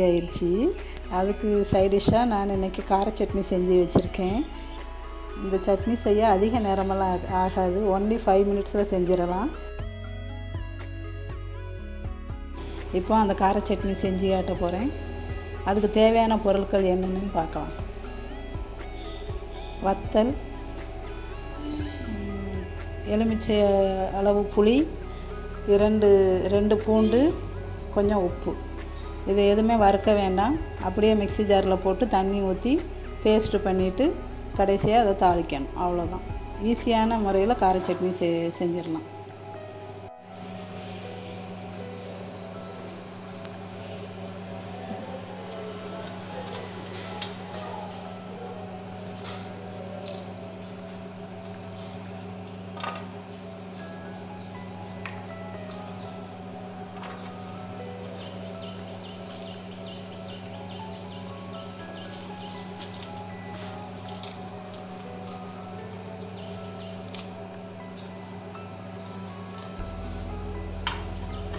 ஆயிடுச்சு. அதுக்கு சைட் டிஷ்ஷாக நான் இன்றைக்கி கார சட்னி செஞ்சு வச்சுருக்கேன். இந்த சட்னி செய்ய அதிக நேரமெல்லாம் ஆகாது. ஒன்லி 5 மினிட்ஸில் செஞ்சிடலாம். இப்போ அந்த கார சட்னி செஞ்சு காட்ட போகிறேன். அதுக்கு தேவையான பொருட்கள் என்னென்னு பார்க்கலாம். வத்தல், எலுமிச்சை அளவு புளி, 2 பூண்டு, கொஞ்சம் உப்பு. இது எதுவுமே வறுக்க வேண்டாம். அப்படியே மிக்ஸி ஜாரில் போட்டு தண்ணி ஊற்றி பேஸ்ட்டு பண்ணிவிட்டு கடைசியாக அதை தாளிக்கணும். அவ்வளோதான். ஈஸியான முறையில் கார சட்னி செஞ்சிடலாம்.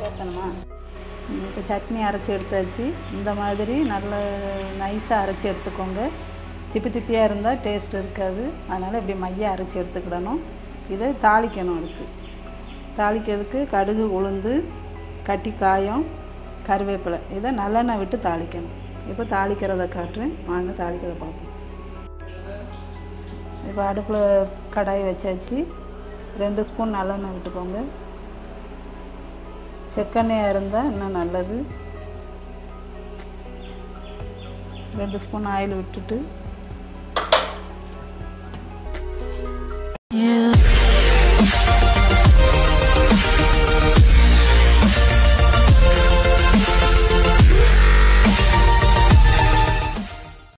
பேசணுமா? இப்போ சட்னி அரைச்சி எடுத்தாச்சு. இந்த மாதிரி நல்ல நைஸாக அரைச்சி எடுத்துக்கோங்க. திப்பியாக இருந்தால் டேஸ்ட் இருக்காது. அதனால் இப்படி மைய அரைச்சி எடுத்துக்கிடணும். இதை தாளிக்கணும். அடுத்து தாளிக்கிறதுக்கு கடுகு, உளுந்து, கட்டி காயம், கருவேப்பிலை, இதை நல்லெண்ணெய் விட்டு தாளிக்கணும். இப்போ தாளிக்கிறத காட்டுறேன். வாங்க தாளிக்கிறத பார்ப்போம். இப்போ அடுப்பில் கடாய் வச்சாச்சு. 2 ஸ்பூன் நல்லெண்ணெய் விட்டுக்கோங்க. செக்கெண்ணெயாக இருந்தால் இன்னும் நல்லது. 2 ஸ்பூன் ஆயில் விட்டுட்டு